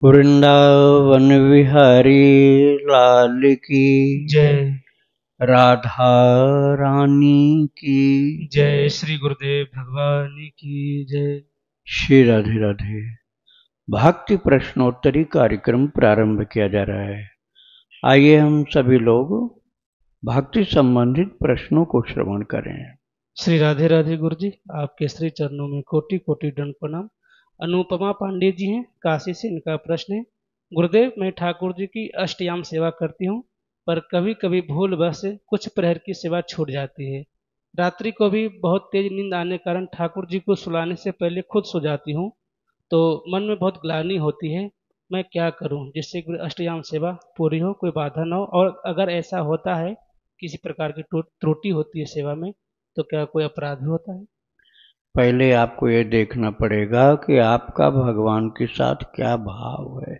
वृंदावन विहारी लाल की जय। राधा रानी की जय श्री गुरुदेव भगवान की जय। श्री राधे राधे। भक्ति प्रश्नोत्तरी कार्यक्रम प्रारंभ किया जा रहा है। आइए हम सभी लोग भक्ति संबंधित प्रश्नों को श्रवण करें। श्री राधे राधे गुरु जी, आपके श्री चरणों में कोटि कोटि दंड प्रणाम। अनुपमा पांडे जी हैं, काशी से। इनका प्रश्न है, गुरुदेव मैं ठाकुर जी की अष्टयाम सेवा करती हूँ, पर कभी कभी भूलवश कुछ प्रहर की सेवा छूट जाती है। रात्रि को भी बहुत तेज नींद आने के कारण ठाकुर जी को सुलाने से पहले खुद सो जाती हूँ, तो मन में बहुत ग्लानि होती है। मैं क्या करूं जिससे कि अष्टयाम सेवा पूरी हो, कोई बाधा ना हो? और अगर ऐसा होता है, किसी प्रकार की त्रुटि होती है सेवा में, तो क्या कोई अपराध भी होता है? पहले आपको ये देखना पड़ेगा कि आपका भगवान के साथ क्या भाव है।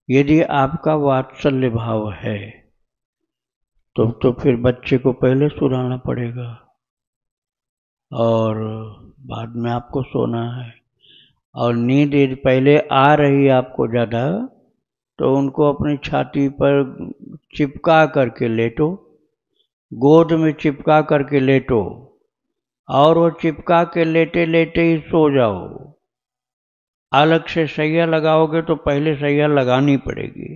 यदि आपका वात्सल्य भाव है तो फिर बच्चे को पहले सुलाना पड़ेगा और बाद में आपको सोना है। और नींद यदि पहले आ रही आपको ज़्यादा, तो उनको अपनी छाती पर चिपका करके लेटो, गोद में चिपका करके लेटो, और वो चिपका के लेटे लेटे ही सो जाओ। अलग से सैया लगाओगे तो पहले सैया लगानी पड़ेगी।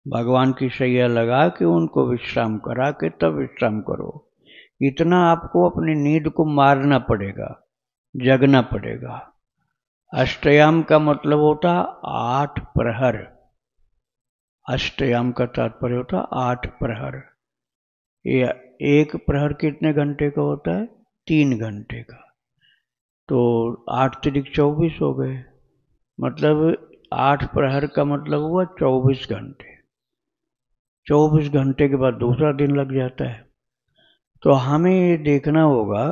भगवान की सैया लगा के उनको विश्राम करा के तब विश्राम करो। इतना आपको अपनी नींद को मारना पड़ेगा, जगना पड़ेगा। अष्टयाम का मतलब होता 8 प्रहर। अष्टयाम का तात्पर्य होता 8 प्रहर। ये एक प्रहर कितने घंटे का होता है? 3 घंटे का। तो 8 तिरिक 24 हो गए, मतलब 8 प्रहर का मतलब हुआ 24 घंटे। 24 घंटे के बाद दूसरा दिन लग जाता है। तो हमें ये देखना होगा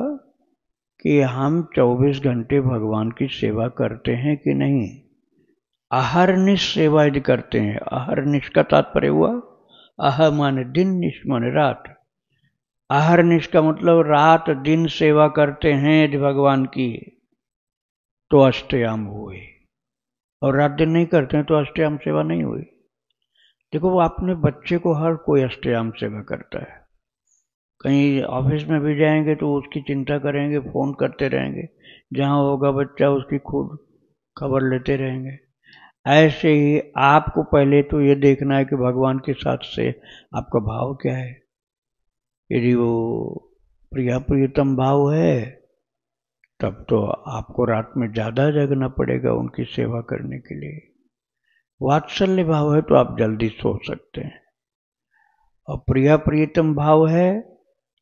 कि हम 24 घंटे भगवान की सेवा करते हैं कि नहीं। अहरनिश सेवा यदि करते हैं, अहरनिश का तात्पर्य हुआ, अह माने दिन, निश माने रात। अहरनिश का मतलब रात दिन सेवा करते हैं यदि भगवान की, तो अष्टयाम हुए। और रात दिन नहीं करते हैं तो अष्टयाम सेवा नहीं हुई। देखो, वो अपने बच्चे को हर कोई अष्टयाम सेवा करता है। कहीं ऑफिस में भी जाएंगे तो उसकी चिंता करेंगे, फोन करते रहेंगे, जहां होगा बच्चा उसकी खुद खबर लेते रहेंगे। ऐसे ही आपको पहले तो ये देखना है कि भगवान के साथ से आपका भाव क्या है। यदि वो प्रिया प्रियतम भाव है, तब तो आपको रात में ज़्यादा जगना पड़ेगा उनकी सेवा करने के लिए। वात्सल्य भाव है तो आप जल्दी सो सकते हैं। और प्रिया प्रियतम भाव है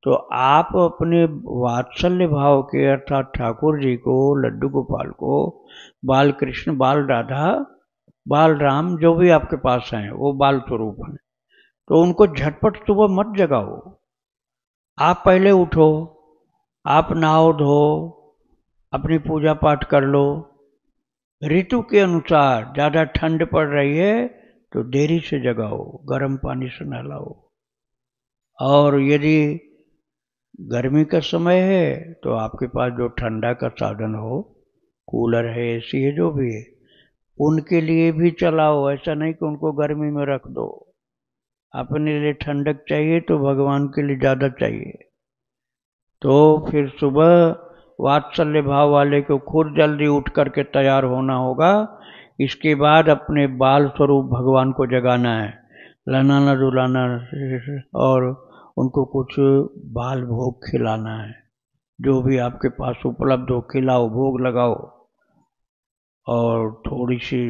तो आप अपने वात्सल्य भाव के, अर्थात ठाकुर जी को, लड्डू गोपाल को, बाल कृष्ण, बाल राधा, बाल राम, जो भी आपके पास हैं वो बाल स्वरूप हैं, तो उनको झटपट सुबह मत जगाओ। आप पहले उठो, आप नहाओ धो, अपनी पूजा पाठ कर लो। ऋतु के अनुसार ज़्यादा ठंड पड़ रही है तो देरी से जगाओ, गर्म पानी से नहलाओ। और यदि गर्मी का समय है तो आपके पास जो ठंडा का साधन हो, कूलर है, एसी है, जो भी है, उनके लिए भी चलाओ। ऐसा नहीं कि उनको गर्मी में रख दो। अपने लिए ठंडक चाहिए तो भगवान के लिए ज़्यादा चाहिए। तो फिर सुबह वात्सल्य भाव वाले को खुद जल्दी उठ करके तैयार होना होगा। इसके बाद अपने बाल स्वरूप भगवान को जगाना है, लहनाना डुलाना, और उनको कुछ बाल भोग खिलाना है। जो भी आपके पास उपलब्ध हो खिलाओ, भोग लगाओ। और थोड़ी सी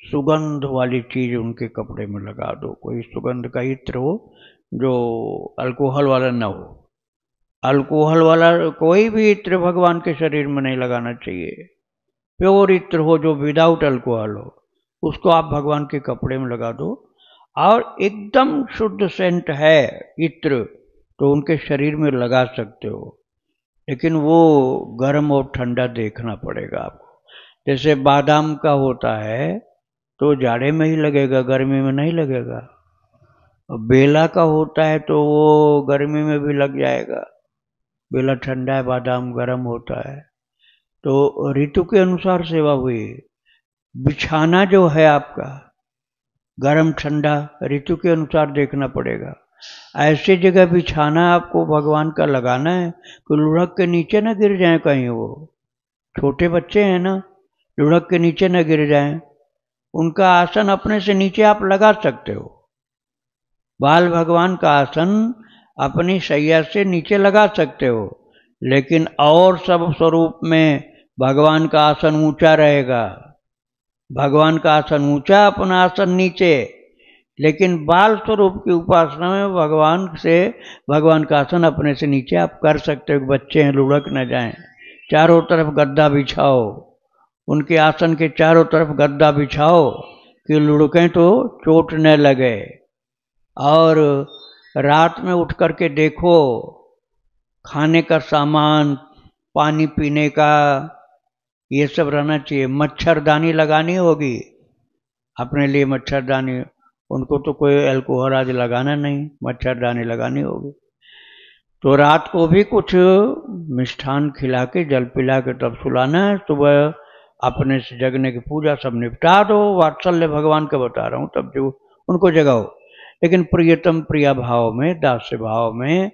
सुगंध वाली चीज़ उनके कपड़े में लगा दो। कोई सुगंध का इत्र हो जो अल्कोहल वाला ना हो। अल्कोहल वाला कोई भी इत्र भगवान के शरीर में नहीं लगाना चाहिए। प्योर इत्र हो जो विदाउट अल्कोहल हो, उसको आप भगवान के कपड़े में लगा दो। और एकदम शुद्ध सेंट है इत्र तो उनके शरीर में लगा सकते हो, लेकिन वो गर्म और ठंडा देखना पड़ेगा आपको। जैसे बादाम का होता है तो जाड़े में ही लगेगा, गर्मी में नहीं लगेगा। और बेला का होता है तो वो गर्मी में भी लग जाएगा। बेला ठंडा है, बादाम गर्म होता है। तो ऋतु के अनुसार सेवा हुई। बिछाना जो है आपका गर्म ठंडा ऋतु के अनुसार देखना पड़ेगा। ऐसी जगह बिछाना आपको भगवान का लगाना है कि लुढ़क के नीचे ना गिर जाए कहीं। वो छोटे बच्चे हैं ना, लुढ़क के नीचे ना गिर जाएं। उनका आसन अपने से नीचे आप लगा सकते हो। बाल भगवान का आसन अपनी शैया से नीचे लगा सकते हो, लेकिन और सब स्वरूप में भगवान का आसन ऊंचा रहेगा। भगवान का आसन ऊंचा, अपना आसन नीचे। लेकिन बाल स्वरूप की उपासना में भगवान का आसन अपने से नीचे आप कर सकते हो। बच्चे हैं, लुढ़क न जाएं। चारों तरफ गद्दा बिछाओ, उनके आसन के चारों तरफ गद्दा बिछाओ कि लुढ़कें तो चोट न लगे। और रात में उठ करके देखो, खाने का सामान, पानी पीने का, ये सब रहना चाहिए। मच्छरदानी लगानी होगी अपने लिए, मच्छरदानी। उनको तो कोई अल्कोहल आदि लगाना नहीं, मच्छरदानी लगानी होगी। तो रात को भी कुछ मिष्ठान खिला के, जल पिला के तब सुलाना है। सुबह अपने से जगने की पूजा सब निपटा दो। वात्सल्य भगवान का बता रहा हूँ, तब जो उनको जगाओ। लेकिन प्रियतम प्रिया भाव में, दास्य भाव में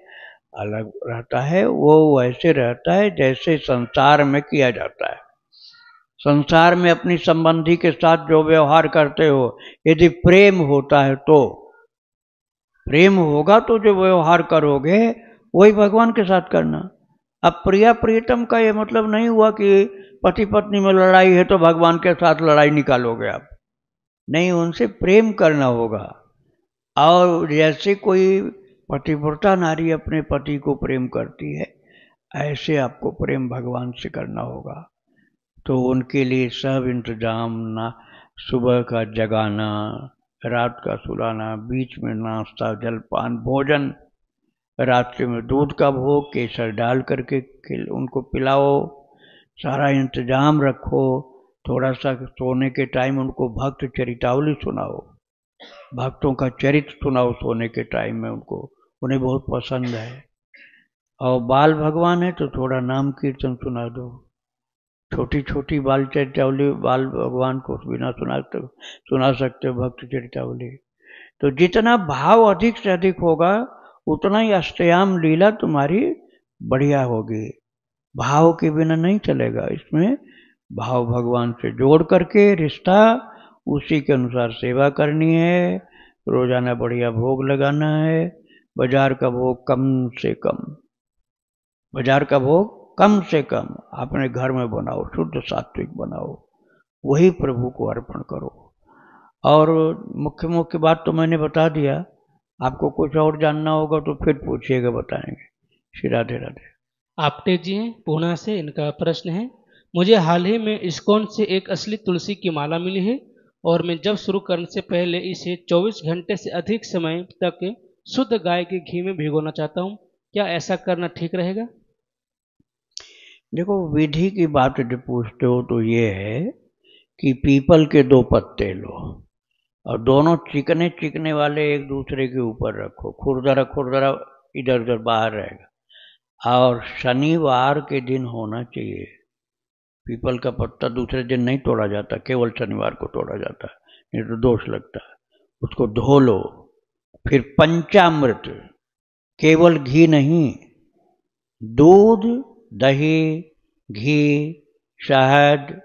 अलग रहता है। वो वैसे रहता है जैसे संसार में किया जाता है। संसार में अपनी संबंधी के साथ जो व्यवहार करते हो, यदि प्रेम होता है तो, प्रेम होगा तो जो व्यवहार करोगे वही भगवान के साथ करना। अब प्रिया प्रियतम का ये मतलब नहीं हुआ कि पति पत्नी में लड़ाई है तो भगवान के साथ लड़ाई निकालोगे आप। नहीं, उनसे प्रेम करना होगा। और जैसे कोई पतिव्रता नारी अपने पति को प्रेम करती है, ऐसे आपको प्रेम भगवान से करना होगा। तो उनके लिए सब इंतजाम, ना सुबह का जगाना, रात का सुलाना, बीच में नाश्ता, जलपान, भोजन, रात्रि में दूध का भोग, केसर डाल करके उनको पिलाओ। सारा इंतजाम रखो। थोड़ा सा सोने के टाइम उनको भक्त चरितावली सुनाओ, भक्तों का चरित्र सुनाओ सोने के टाइम में उनको, उन्हें बहुत पसंद है। और बाल भगवान है तो थोड़ा नाम कीर्तन सुना दो। छोटी छोटी बाल चरितावली बाल भगवान को बिना सुना सकते हो, भक्त चरितावली। तो जितना भाव अधिक से अधिक होगा उतना ही अष्टयाम लीला तुम्हारी बढ़िया होगी। भाव के बिना नहीं चलेगा। इसमें भाव भगवान से जोड़ करके रिश्ता, उसी के अनुसार सेवा करनी है। रोजाना बढ़िया भोग लगाना है। बाजार का भोग कम से कम, बाजार का भोग कम से कम अपने घर में बनाओ, शुद्ध सात्विक बनाओ, वही प्रभु को अर्पण करो। और मुख्य मुख्य बात तो मैंने बता दिया। आपको कुछ और जानना होगा तो फिर पूछिएगा, बताएंगे। श्री राधे राधे। आपटे जी हैं पूना से, इनका प्रश्न है, मुझे हाल ही में इस्कॉन से एक असली तुलसी की माला मिली है और मैं जब शुरू करने से पहले इसे 24 घंटे से अधिक समय तक शुद्ध गाय के घी में भिगोना चाहता हूँ। क्या ऐसा करना ठीक रहेगा? देखो, विधि की बात जो पूछते हो तो ये है कि पीपल के 2 पत्ते लो और दोनों चिकने चिकने वाले एक दूसरे के ऊपर रखो। खुरदरा खुरदरा इधर उधर बाहर रहेगा। और शनिवार के दिन होना चाहिए। पीपल का पत्ता दूसरे दिन नहीं तोड़ा जाता, केवल शनिवार को तोड़ा जाता है, नहीं तो दोष लगता है। उसको धो लो। फिर पंचामृत, केवल घी नहीं, दूध, दही, घी, शहद,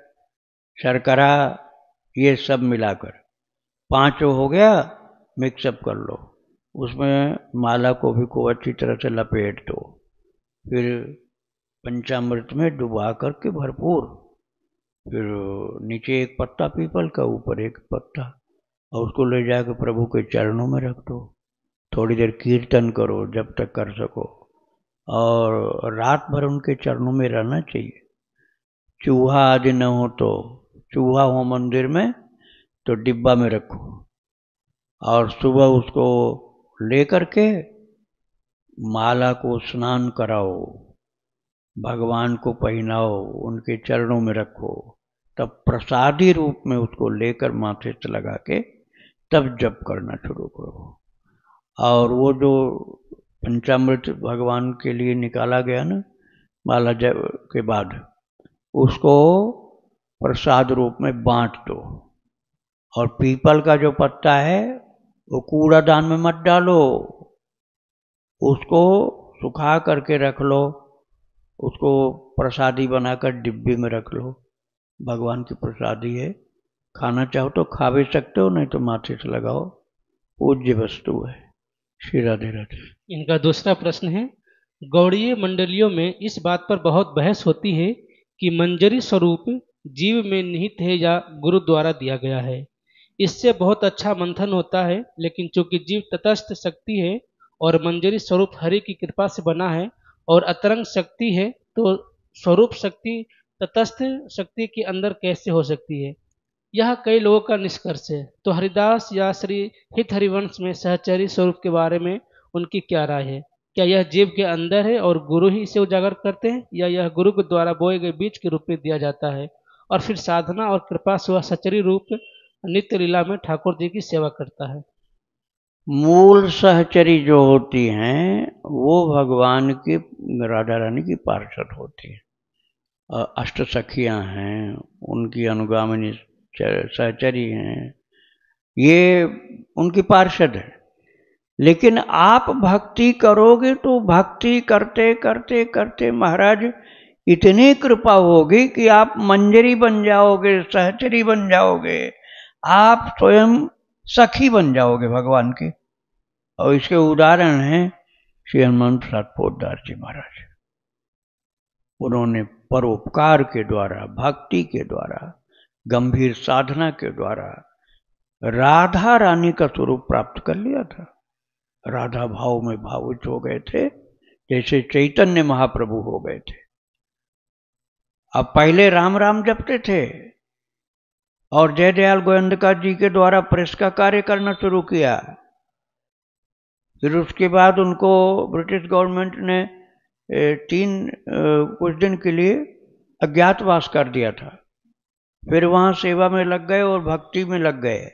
शर्करा, ये सब मिलाकर 5 हो गया, मिक्सअप कर लो। उसमें माला को भी खूब अच्छी तरह से लपेट दो। फिर पंचामृत में डुबा करके भरपूर, फिर नीचे एक पत्ता पीपल का, ऊपर एक पत्ता, और उसको ले जाकर प्रभु के चरणों में रख दो। थोड़ी देर कीर्तन करो जब तक कर सको, और रात भर उनके चरणों में रहना चाहिए। चूहा आदि न हो तो, चूहा हो मंदिर में तो डिब्बा में रखो, और सुबह उसको लेकर के माला को स्नान कराओ, भगवान को पहनाओ, उनके चरणों में रखो, तब प्रसादी रूप में उसको लेकर माथे से लगा के तब जप करना शुरू करो। और वो जो पंचामृत भगवान के लिए निकाला गया ना माला जप के बाद, उसको प्रसाद रूप में बांट दो। और पीपल का जो पत्ता है वो कूड़ादान में मत डालो, उसको सुखा करके रख लो, उसको प्रसादी बनाकर डिब्बी में रख लो। भगवान की प्रसादी है, खाना चाहो तो खा भी सकते हो, नहीं तो माथे से लगाओ, पूज्य वस्तु है। श्री राधे राधे। इनका दूसरा प्रश्न है, गौड़ीय मंडलियों में इस बात पर बहुत बहस होती है कि मंजरी स्वरूप जीव में निहित है या गुरु द्वारा दिया गया है। इससे बहुत अच्छा मंथन होता है, लेकिन चूंकि जीव तटस्थ शक्ति है और मंजरी स्वरूप हरि की कृपा से बना है और अतरंग शक्ति है, तो स्वरूप शक्ति तटस्थ शक्ति के अंदर कैसे हो सकती है? यह कई लोगों का निष्कर्ष है। तो हरिदास या श्री हित हरिवंश में सहचरी स्वरूप के बारे में उनकी क्या राय है? क्या यह जीव के अंदर है और गुरु ही इसे उजागर करते हैं, या यह गुरु के द्वारा बोए गए बीज के रूप में दिया जाता है और फिर साधना और कृपा से वह सचरी रूप नित्य लीला में ठाकुर जी की सेवा करता है? मूल सहचरी जो होती हैं वो भगवान की, राधा रानी की पार्षद होती है। अष्ट सखियां हैं, उनकी अनुगामिनी सहचरी हैं, ये उनकी पार्षद है। लेकिन आप भक्ति करोगे तो भक्ति करते करते करते महाराज इतनी कृपा होगी कि आप मंजरी बन जाओगे, सहचरी बन जाओगे, आप स्वयं सखी बन जाओगे भगवान के। और इसके उदाहरण हैं श्री हनुमान प्रसाद पोद्दार जी महाराज। उन्होंने परोपकार के द्वारा, भक्ति के द्वारा, गंभीर साधना के द्वारा राधा रानी का स्वरूप प्राप्त कर लिया था। राधा भाव में भावुक हो गए थे, जैसे चैतन्य महाप्रभु हो गए थे। अब पहले राम राम जपते थे और जयदयाल गोविंदका जी के द्वारा प्रेस का कार्य करना शुरू किया। फिर उसके बाद उनको ब्रिटिश गवर्नमेंट ने कुछ दिन के लिए अज्ञातवास कर दिया था। फिर वहाँ सेवा में लग गए और भक्ति में लग गए,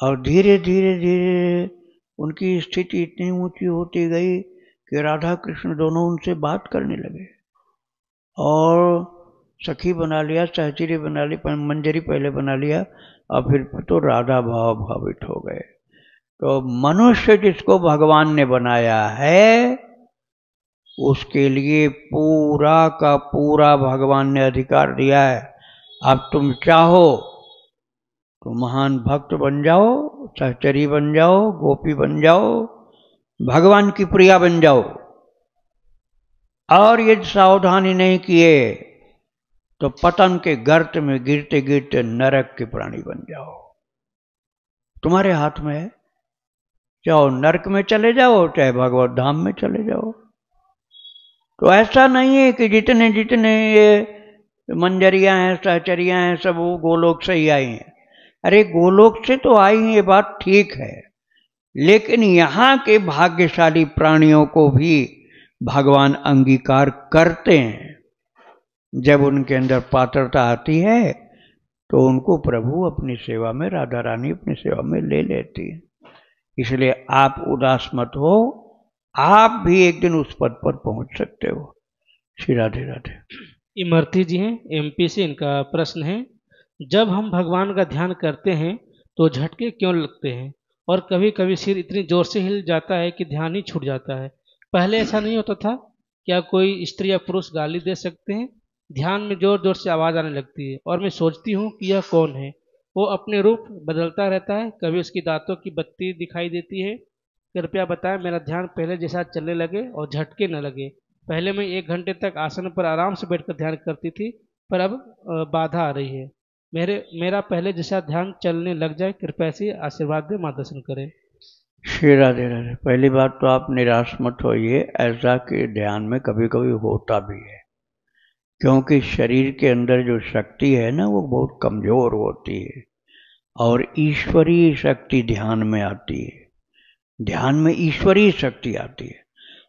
और धीरे धीरे धीरे उनकी स्थिति इतनी ऊंची होती गई कि राधा कृष्ण दोनों उनसे बात करने लगे और सखी बना लिया, सहचरी बना ली, मंजरी पहले बना लिया, और फिर तो राधा भाव भावित हो गए। तो मनुष्य जिसको भगवान ने बनाया है उसके लिए पूरा का पूरा भगवान ने अधिकार दिया है। अब तुम चाहो तो महान भक्त बन जाओ, सहचरी बन जाओ, गोपी बन जाओ, भगवान की प्रिया बन जाओ, और यदि सावधानी नहीं किए तो पतन के गर्त में गिरते गिरते नरक के प्राणी बन जाओ। तुम्हारे हाथ में है, चाहे नरक में चले जाओ चाहे भगवत धाम में चले जाओ। तो ऐसा नहीं है कि जितने जितने ये मंजरियां हैं, सहचरियां हैं, सब वो गोलोक से ही आई हैं। अरे गोलोक से तो आई हैं, ये बात ठीक है, लेकिन यहाँ के भाग्यशाली प्राणियों को भी भगवान अंगीकार करते हैं। जब उनके अंदर पात्रता आती है तो उनको प्रभु अपनी सेवा में, राधा रानी अपनी सेवा में ले लेती है। इसलिए आप उदास मत हो, आप भी एक दिन उस पद पर पहुंच सकते हो। श्री राधे राधे। इमरती जी हैं एमपी से, इनका प्रश्न है, जब हम भगवान का ध्यान करते हैं तो झटके क्यों लगते हैं और कभी कभी सिर इतनी जोर से हिल जाता है कि ध्यान ही छूट जाता है? पहले ऐसा नहीं होता था? क्या कोई स्त्री या पुरुष गाली दे सकते हैं? ध्यान में जोर जोर से आवाज़ आने लगती है और मैं सोचती हूँ कि यह कौन है। वो अपने रूप बदलता रहता है, कभी उसकी दांतों की बत्ती दिखाई देती है। कृपया बताएं, मेरा ध्यान पहले जैसा चलने लगे और झटके न लगे। पहले मैं 1 घंटे तक आसन पर आराम से बैठकर ध्यान करती थी, पर अब बाधा आ रही है। मेरा पहले जैसा ध्यान चलने लग जाए, कृपया से आशीर्वाद दें, मार्गदर्शन करें। श्री राधे राधे। पहली बात तो आप निराश मत होइए, ऐसा कि ध्यान में कभी कभी होता भी है, क्योंकि शरीर के अंदर जो शक्ति है ना वो बहुत कमजोर होती है और ईश्वरीय शक्ति ध्यान में आती है। ध्यान में ईश्वरीय शक्ति आती है।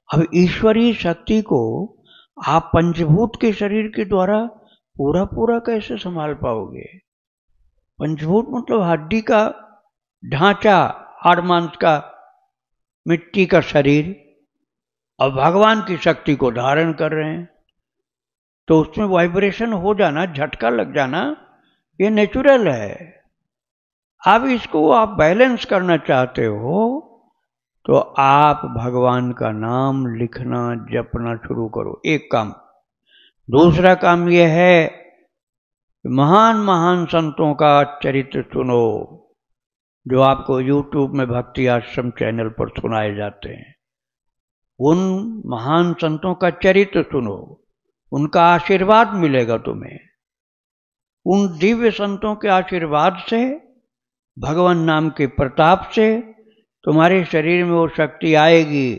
अब ईश्वरीय शक्ति को आप पंचभूत के शरीर के द्वारा पूरा पूरा कैसे संभाल पाओगे? पंचभूत मतलब हड्डी का ढांचा, हाड़ मांस का, मिट्टी का शरीर, और भगवान की शक्ति को धारण कर रहे हैं। तो उसमें वाइब्रेशन हो जाना, झटका लग जाना, ये नेचुरल है। अब इसको आप बैलेंस करना चाहते हो तो आप भगवान का नाम लिखना जपना शुरू करो, एक काम। दूसरा काम यह है कि महान महान संतों का चरित्र सुनो, जो आपको YouTube में भक्ति आश्रम चैनल पर सुनाए जाते हैं। उन महान संतों का चरित्र सुनो, उनका आशीर्वाद मिलेगा तुम्हें। उन दिव्य संतों के आशीर्वाद से, भगवान नाम के प्रताप से तुम्हारे शरीर में वो शक्ति आएगी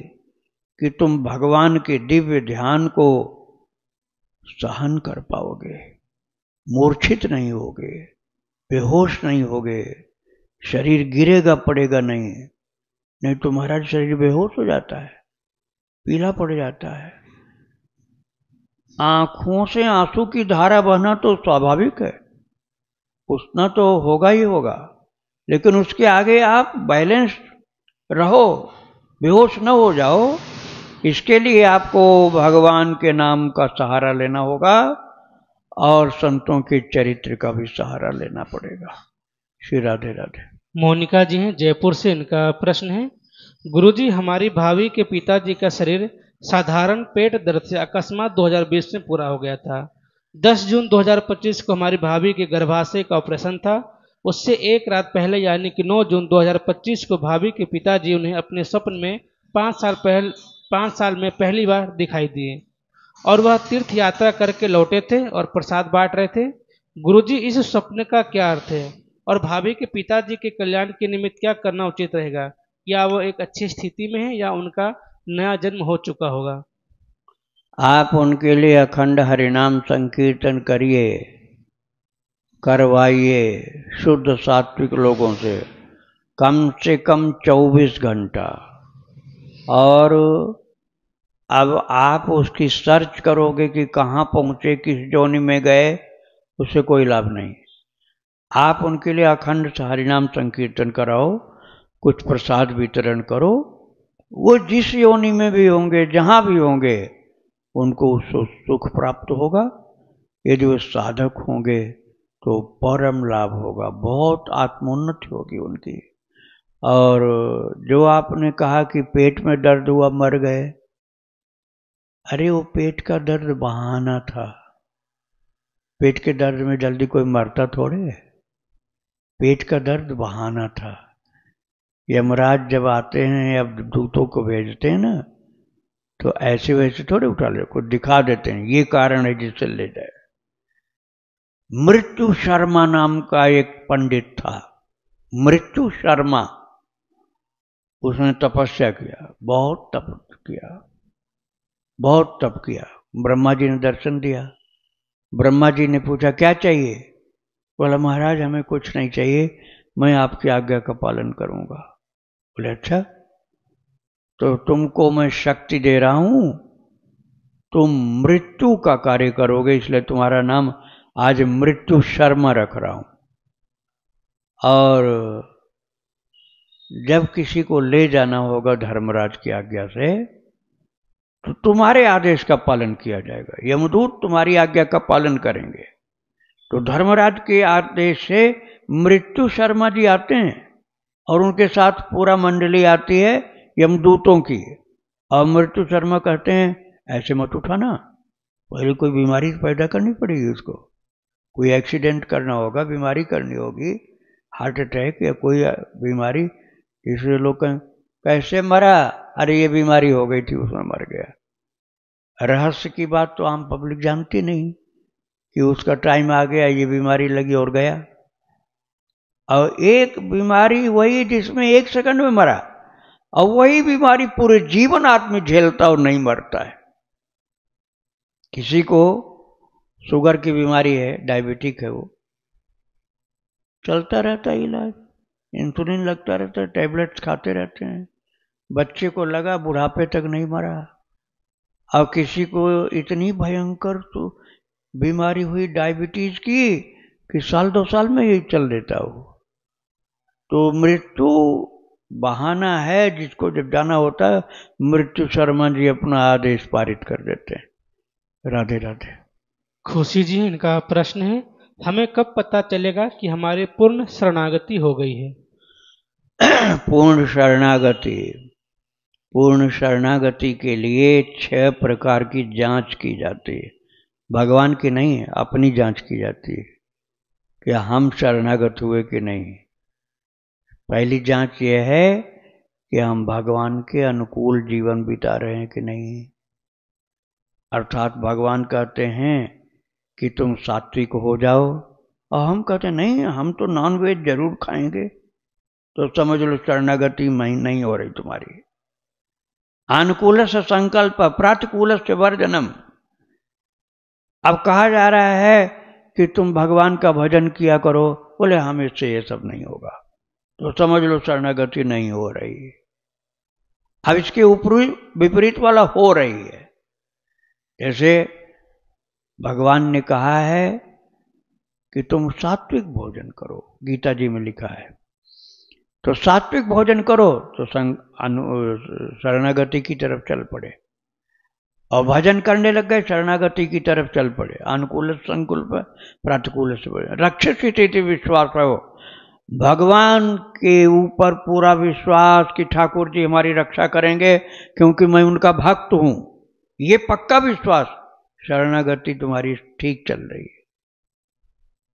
कि तुम भगवान के दिव्य ध्यान को सहन कर पाओगे, मूर्छित नहीं होगे, बेहोश नहीं होगे, शरीर गिरेगा पड़ेगा नहीं। नहीं तो महाराज शरीर बेहोश हो जाता है, पीला पड़ जाता है। आंखों से आंसू की धारा बहना तो स्वाभाविक है, उतना तो होगा ही होगा, लेकिन उसके आगे आप बैलेंस रहो, बेहोश न हो जाओ। इसके लिए आपको भगवान के नाम का सहारा लेना होगा और संतों के चरित्र का भी सहारा लेना पड़ेगा। श्री राधे राधे। मोनिका जी हैं जयपुर से, इनका प्रश्न है, गुरुजी हमारी भाभी के पिताजी का शरीर साधारण पेट दर्द से अकस्मात 2020 में पूरा हो गया था। 10 जून 2025 को हमारी भाभी के गर्भाशय का ऑपरेशन था। उससे एक रात पहले यानी कि 9 जून 2025 को भाभी के पिताजी उन्हें अपने स्वप्न में 5 साल में पहली बार दिखाई दिए और वह तीर्थ यात्रा करके लौटे थे और प्रसाद बांट रहे थे। गुरुजी इस स्वप्न का क्या अर्थ है और भाभी के पिताजी के कल्याण के निमित्त क्या करना उचित रहेगा? क्या वो एक अच्छी स्थिति में है या उनका नया जन्म हो चुका होगा? आप उनके लिए अखंड हरिनाम संकीर्तन करिए, करवाइए शुद्ध सात्विक लोगों से कम 24 घंटा। और अब आप उसकी सर्च करोगे कि कहाँ पहुँचे, किस जोनी में गए, उससे कोई लाभ नहीं। आप उनके लिए अखंड हरिनाम संकीर्तन कराओ, कुछ प्रसाद वितरण करो। वो जिस योनि में भी होंगे, जहाँ भी होंगे, उनको सुख प्राप्त होगा। यदि वो साधक होंगे तो परम लाभ होगा, बहुत आत्मोन्नति होगी उनकी। और जो आपने कहा कि पेट में दर्द हुआ मर गए, अरे वो पेट का दर्द बहाना था। पेट के दर्द में जल्दी कोई मरता थोड़े है, पेट का दर्द बहाना था। यमराज जब आते हैं, अब दूतों को भेजते हैं ना, तो ऐसे वैसे थोड़े उठा ले, कुछ दिखा देते हैं, ये कारण है जिससे ले जाए। मृत्यु शर्मा नाम का एक पंडित था, मृत्यु शर्मा। उसने तपस्या किया, बहुत तप किया, बहुत तप किया। ब्रह्मा जी ने दर्शन दिया। ब्रह्मा जी ने पूछा क्या चाहिए? बोला महाराज हमें कुछ नहीं चाहिए, मैं आपकी आज्ञा का पालन करूंगा। बोले अच्छा, तो तुमको मैं शक्ति दे रहा हूं, तुम मृत्यु का कार्य करोगे, इसलिए तुम्हारा नाम आज मृत्यु शर्मा रख रहा हूं। और जब किसी को ले जाना होगा धर्मराज की आज्ञा से, तो तुम्हारे आदेश का पालन किया जाएगा, यमदूत तुम्हारी आज्ञा का पालन करेंगे। तो धर्मराज के आदेश से मृत्यु शर्मा जी आते हैं और उनके साथ पूरा मंडली आती है यमदूतों की। और मृत्यु शर्मा कहते हैं ऐसे मत उठाना, पहले कोई बीमारी पैदा करनी पड़ेगी उसको, कोई एक्सीडेंट करना होगा, बीमारी करनी होगी, हार्ट अटैक या कोई बीमारी। इसलिए लोग कैसे मरा? अरे ये बीमारी हो गई थी, उसमें मर गया। रहस्य की बात तो आम पब्लिक जानती नहीं कि उसका टाइम आ गया, ये बीमारी लगी और गया। और एक बीमारी वही जिसमें 1 सेकंड में मरा, और वही बीमारी पूरे जीवन आदमी झेलता और नहीं मरता है। किसी को शुगर की बीमारी है, डायबिटिक है, वो चलता रहता है इलाज, इंसुलिन लगता रहता है, टैबलेट्स खाते रहते हैं, बच्चे को लगा बुढ़ापे तक नहीं मरा। और किसी को इतनी भयंकर तो बीमारी हुई डायबिटीज की कि 1-2 साल में ही चल देता हो। तो मृत्यु बहाना है, जिसको जब जाना होता है मृत्यु शर्मा जी अपना आदेश पारित कर देते हैं। राधे राधे। खुशी जी, इनका प्रश्न है, हमें कब पता चलेगा कि हमारे पूर्ण शरणागति हो गई है? पूर्ण शरणागति, पूर्ण शरणागति के लिए 6 प्रकार की जांच की जाती है। भगवान की नहीं, अपनी जांच की जाती है कि हम शरणागत हुए कि नहीं। पहली जांच यह है कि हम भगवान के अनुकूल जीवन बिता रहे हैं कि नहीं। अर्थात भगवान कहते हैं कि तुम सात्विक हो जाओ, और हम कहते हैं नहीं, हम तो नॉन वेज जरूर खाएंगे, तो समझ लो शरणागति नहीं हो रही तुम्हारी। अनुकूल से संकल्प प्रातिकूल से वर्जनम। अब कहा जा रहा है कि तुम भगवान का भजन किया करो, बोले हम इससे ये सब नहीं होगा, तो समझ लो शरणागति नहीं हो रही है। अब इसके ऊपरी विपरीत वाला हो रही है। जैसे भगवान ने कहा है कि तुम सात्विक भोजन करो, गीता जी में लिखा है, तो सात्विक भोजन करो तो शरणागति की तरफ चल पड़े, और भजन करने लग गए, शरणागति की तरफ चल पड़े। अनुकूल संकल्प प्रतिकूल से रक्षित स्थिति विश्वास हो, भगवान के ऊपर पूरा विश्वास कि ठाकुर जी हमारी रक्षा करेंगे क्योंकि मैं उनका भक्त हूं, ये पक्का विश्वास, शरणागति तुम्हारी ठीक चल रही है।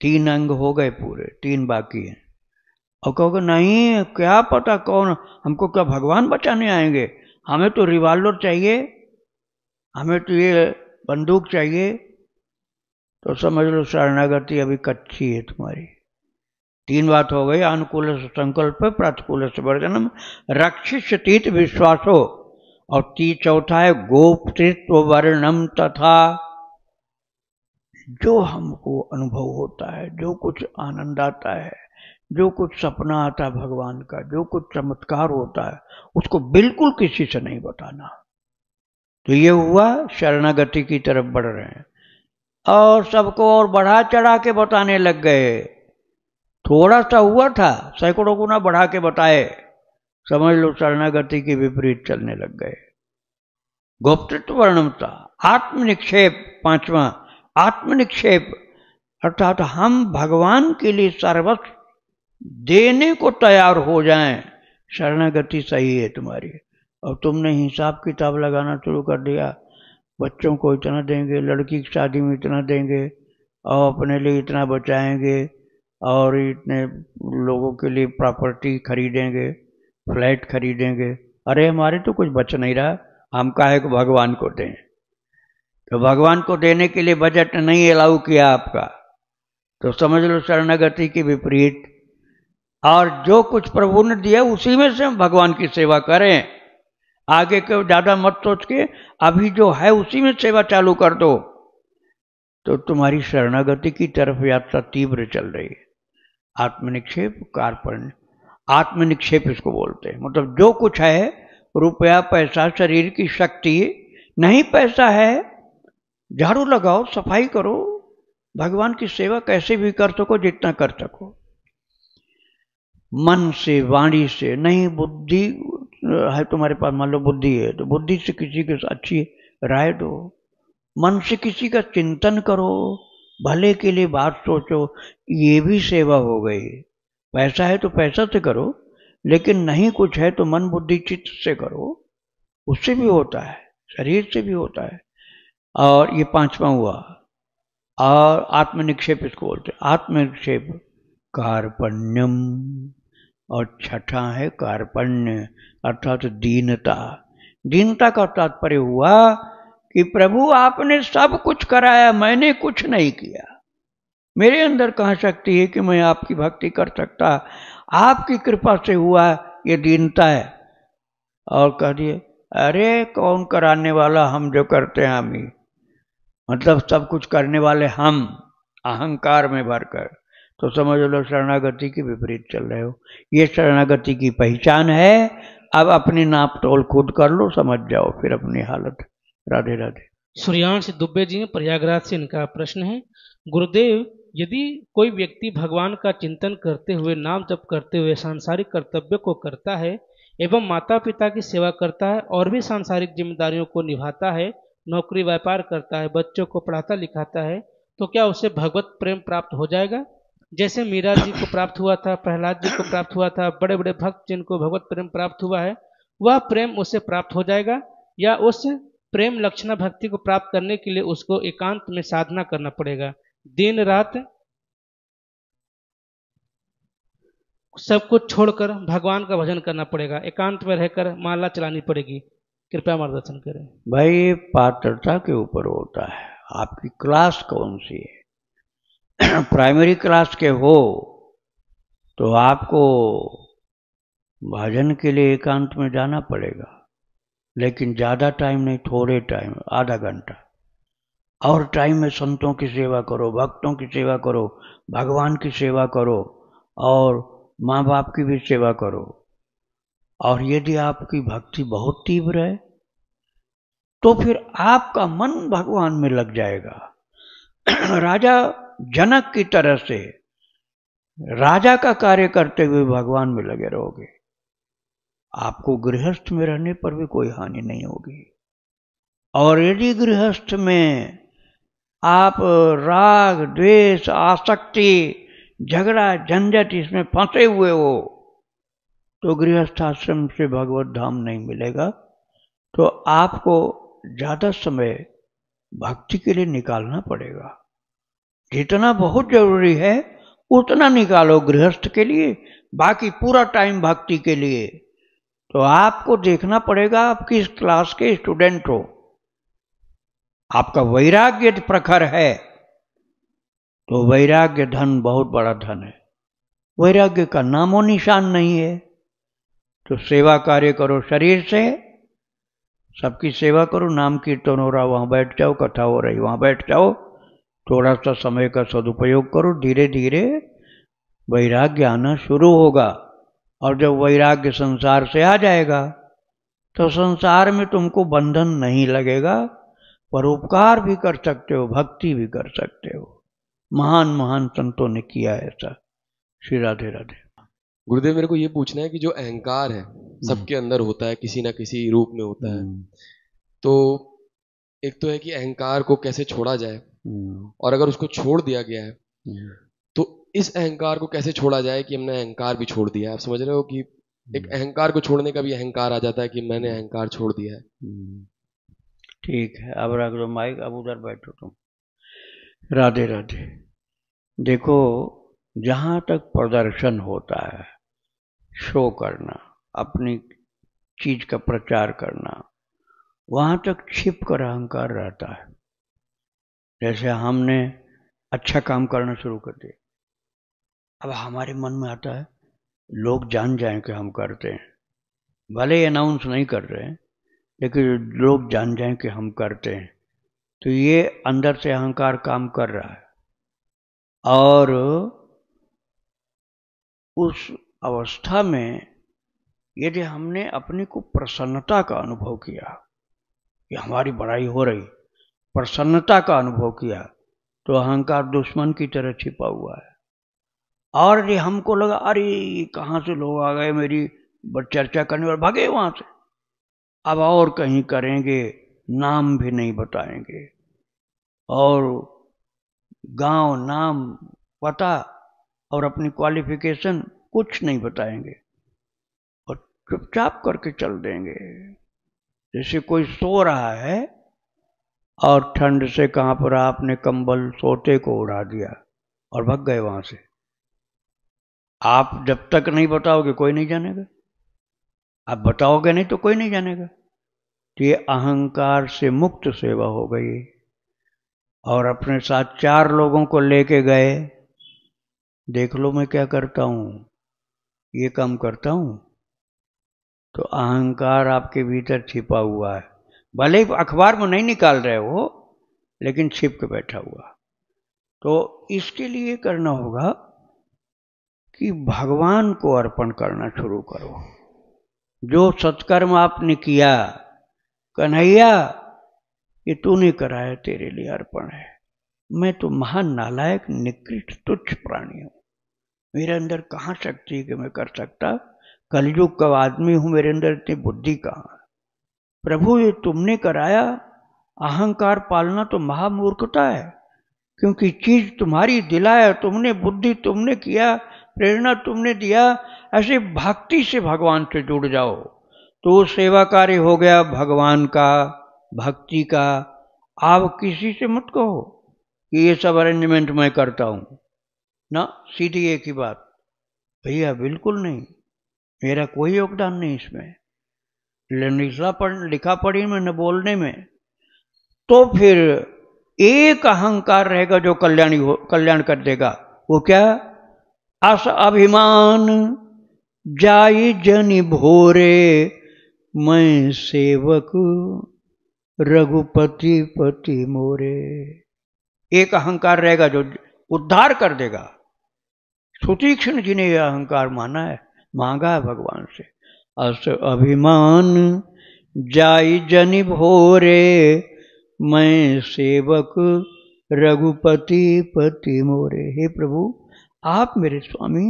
3 अंग हो गए पूरे, 3 बाकी हैं। और कहोगे नहीं, क्या पता कौन, हमको क्या भगवान बचाने आएंगे, हमें तो रिवॉल्वर चाहिए, हमें तो ये बंदूक चाहिए, तो समझ लो शरणागति अभी कच्ची है तुम्हारी। 3 बात हो गई, अनुकूल से संकल्प प्रतिकूल से वर्जनम रक्षित सतीत विश्वासो, और चौथा है गोप्तृत्व वर्णम तथा। जो हमको अनुभव होता है, जो कुछ आनंद आता है, जो कुछ सपना आता है भगवान का, जो कुछ चमत्कार होता है, उसको बिल्कुल किसी से नहीं बताना। तो ये हुआ शरणागति की तरफ बढ़ रहे हैं, और सबको और बढ़ा चढ़ा के बताने लग गए। थोड़ा सा हुआ था, सैकड़ों गुना बढ़ा के बताए, समझ लो शरणागति के विपरीत चलने लग गए। गोप्तृत्व वर्णमता, आत्मनिक्षेप, 5वां आत्मनिक्षेप, अर्थात हम भगवान के लिए सर्वस्व देने को तैयार हो जाएं, शरणागति सही है तुम्हारी। और तुमने हिसाब किताब लगाना शुरू कर दिया, बच्चों को इतना देंगे, लड़की की शादी में इतना देंगे, और अपने लिए इतना बचाएंगे, और इतने लोगों के लिए प्रॉपर्टी खरीदेंगे, फ्लैट खरीदेंगे। अरे हमारे तो कुछ बच नहीं रहा, हम काहे को भगवान को दें। तो भगवान को देने के लिए बजट नहीं अलाउ किया आपका, तो समझ लो शरणागति के विपरीत। और जो कुछ प्रभु ने दिया उसी में से हम भगवान की सेवा करें, आगे को ज्यादा मत सोच के अभी जो है उसी में सेवा चालू कर दो, तो तुम्हारी शरणागति की तरफ यात्रा तीव्र चल रही है। आत्मनिक्षेप कार्पण्य, आत्मनिक्षेप इसको बोलते हैं, मतलब जो कुछ है, रुपया पैसा शरीर की शक्ति, नहीं पैसा है झाड़ू लगाओ, सफाई करो, भगवान की सेवा कैसे भी कर सको, जितना कर सको, मन से वाणी से नहीं। बुद्धि है तुम्हारे पास, मान लो बुद्धि है, तो बुद्धि से किसी के अच्छी राय दो, मन से किसी का चिंतन करो, भले के लिए बात सोचो, ये भी सेवा हो गई। पैसा है तो पैसा से करो, लेकिन नहीं कुछ है तो मन बुद्धि चित्त से करो, उससे भी होता है, शरीर से भी होता है। और ये 5वां हुआ, और आत्मनिक्षेप इसको बोलते हैं, आत्मनिक्षेप कार्पण्यम, और 6ठा है कार्पण्य, अर्थात दीनता। दीनता का तात्पर्य हुआ कि प्रभु आपने सब कुछ कराया, मैंने कुछ नहीं किया, मेरे अंदर कहाँ शक्ति है कि मैं आपकी भक्ति कर सकता, आपकी कृपा से हुआ, ये दीनता है। और कह दिए अरे कौन कराने वाला, हम जो करते हैं हम ही, मतलब सब कुछ करने वाले हम, अहंकार में भरकर, तो समझ लो शरणागति के विपरीत चल रहे हो। ये शरणागति की पहचान है। अब अपनी नाप तोल खुद कर लो, समझ जाओ फिर अपनी हालत। राधे राधे। सूर्यांश दुबे जी प्रयागराज से, इनका प्रश्न है, गुरुदेव यदि कोई व्यक्ति भगवान का चिंतन करते हुए, नाम जप करते हुए सांसारिक कर्तव्य को करता है एवं माता पिता की सेवा करता है और भी सांसारिक जिम्मेदारियों को निभाता है, नौकरी व्यापार करता है, बच्चों को पढ़ाता लिखाता है, तो क्या उसे भगवत प्रेम प्राप्त हो जाएगा? जैसे मीरा जी को प्राप्त हुआ था, प्रहलाद जी को प्राप्त हुआ था, बड़े बड़े भक्त जिनको भगवत प्रेम प्राप्त हुआ है, वह प्रेम उसे प्राप्त हो जाएगा, या उस प्रेम लक्षणा भक्ति को प्राप्त करने के लिए उसको एकांत में साधना करना पड़ेगा, दिन रात सब कुछ छोड़कर भगवान का भजन करना पड़ेगा, एकांत में रहकर माला चलानी पड़ेगी? कृपया मार्गदर्शन करें। भाई ये पात्रता के ऊपर होता है, आपकी क्लास कौन सी है। प्राइमरी क्लास के हो तो आपको भजन के लिए एकांत में जाना पड़ेगा, लेकिन ज़्यादा टाइम नहीं, थोड़े टाइम, आधा घंटा। और टाइम में संतों की सेवा करो, भक्तों की सेवा करो, भगवान की सेवा करो, और माँ बाप की भी सेवा करो। और यदि आपकी भक्ति बहुत तीव्र है तो फिर आपका मन भगवान में लग जाएगा। राजा जनक की तरह से राजा का कार्य करते हुए भगवान में लगे रहोगे, आपको गृहस्थ में रहने पर भी कोई हानि नहीं होगी। और यदि गृहस्थ में आप राग द्वेष आसक्ति झगड़ा झंझट इसमें फंसे हुए हो तो गृहस्थ आश्रम से भगवत धाम नहीं मिलेगा। तो आपको ज़्यादा समय भक्ति के लिए निकालना पड़ेगा। जितना बहुत जरूरी है उतना निकालो गृहस्थ के लिए, बाकी पूरा टाइम भक्ति के लिए। तो आपको देखना पड़ेगा आप किस क्लास के स्टूडेंट हो। आपका वैराग्य प्रखर है तो वैराग्य धन बहुत बड़ा धन है। वैराग्य का नामो निशान नहीं है तो सेवा कार्य करो, शरीर से सबकी सेवा करो, नाम कीर्तन हो रहा वहाँ बैठ जाओ, कथा हो रही वहाँ बैठ जाओ, थोड़ा सा समय का सदुपयोग करो, धीरे धीरे वैराग्य आना शुरू होगा। और जब वैराग्य संसार से आ जाएगा तो संसार में तुमको बंधन नहीं लगेगा, परोपकार भी कर सकते हो, भक्ति भी कर सकते हो। महान महान संतों ने किया ऐसा। श्री राधे राधे। गुरुदेव, मेरे को ये पूछना है कि जो अहंकार है सबके अंदर होता है, किसी ना किसी रूप में होता है, तो एक तो है कि अहंकार को कैसे छोड़ा जाए, और अगर उसको छोड़ दिया गया है तो इस अहंकार को कैसे छोड़ा जाए कि हमने अहंकार भी छोड़ दिया है। आप समझ रहे हो कि एक अहंकार को छोड़ने का भी अहंकार आ जाता है कि मैंने अहंकार छोड़ दिया है। ठीक है, अब रख दो माइक, अब उधर बैठो तुम। राधे राधे। देखो, जहाँ तक प्रदर्शन होता है, शो करना, अपनी चीज का प्रचार करना, वहाँ तक छिप कर अहंकार रहता है। जैसे हमने अच्छा काम करना शुरू कर दिया, अब हमारे मन में आता है लोग जान जाएं कि हम करते हैं, भले ही अनाउंस नहीं कर रहे हैं लेकिन लोग जान जाएं कि हम करते हैं, तो ये अंदर से अहंकार काम कर रहा है। और उस अवस्था में यदि हमने अपने को प्रसन्नता का अनुभव किया कि हमारी बड़ाई हो रही, प्रसन्नता का अनुभव किया, तो अहंकार दुश्मन की तरह छिपा हुआ है। और यदि हमको लगा अरे कहाँ से लोग आ गए मेरी चर्चा करने और भागे वहां से, अब और कहीं करेंगे, नाम भी नहीं बताएंगे, और गांव नाम पता और अपनी क्वालिफिकेशन कुछ नहीं बताएंगे और चुपचाप करके चल देंगे। जैसे कोई सो रहा है और ठंड से कांप रहा, आपने कंबल सोते को उड़ा दिया और भाग गए वहां से। आप जब तक नहीं बताओगे कोई नहीं जानेगा, आप बताओगे नहीं तो कोई नहीं जानेगा। तो ये अहंकार से मुक्त सेवा हो गई। और अपने साथ 4 लोगों को लेके गए, देख लो मैं क्या करता हूं, ये काम करता हूं। तो अहंकार आपके भीतर छिपा हुआ है, भले ही अखबार में नहीं निकाल रहे हो लेकिन छिप के बैठा हुआ। तो इसके लिए करना होगा कि भगवान को अर्पण करना शुरू करो। जो सत्कर्म आपने किया, कन्हैया ये तूने कराया, तेरे लिए अर्पण है। मैं तो महान नालायक निकृष्ट तुच्छ प्राणी हूं, मेरे अंदर कहाँ शक्ति है कि मैं कर सकता, कलयुग का आदमी हूं, मेरे अंदर इतनी बुद्धि कहाँ। प्रभु ये तुमने कराया, अहंकार पालना तो महामूर्खता है। क्योंकि चीज तुम्हारी दिलाया, तुमने बुद्धि तुमने किया, प्रेरणा तुमने दिया। ऐसे भक्ति से भगवान से जुड़ जाओ तो सेवा कार्य हो गया भगवान का, भक्ति का। आप किसी से मत कहो कि ये सब अरेंजमेंट मैं करता हूं ना, सीधी एक ही बात, भैया बिल्कुल नहीं, मेरा कोई योगदान नहीं इसमें, लिखा पढ़ी में न बोलने में। तो फिर एक अहंकार रहेगा जो कल्याण कर देगा। वो क्या? आस अभिमान जाई जनि भोरे, मैं सेवक रघुपति पति मोरे। एक अहंकार रहेगा जो उद्धार कर देगा। सुतीक्ष्ण जी ने यह अहंकार मांगा है भगवान से। अस अभिमान जाई जनि भोरे, मैं सेवक रघुपति पति मोरे। हे प्रभु, आप मेरे स्वामी,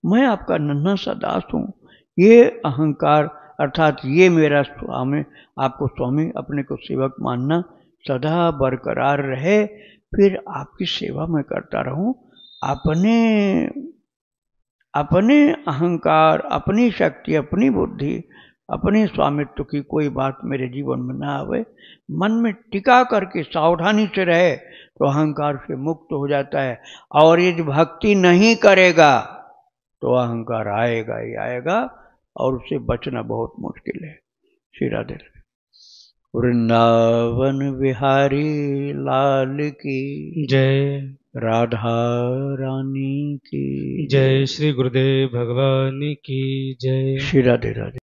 मैं आपका नन्हा सा दास हूँ। ये अहंकार अर्थात ये मेरा स्वामी, आपको स्वामी, अपने को सेवक मानना सदा बरकरार रहे। फिर आपकी सेवा मैं करता रहूं। अपने अहंकार, अपनी शक्ति, अपनी बुद्धि, अपने स्वामित्व की कोई बात मेरे जीवन में ना आवे। मन में टिका करके सावधानी से रहे तो अहंकार से मुक्त हो जाता है। और यदि भक्ति नहीं करेगा तो अहंकार आएगा ही आएगा और उससे बचना बहुत मुश्किल है। श्री राधे। वृंदावन बिहारी लाल की जय, राधा रानी की जय श्री गुरुदेव भगवान की जय। श्री राधे राधे।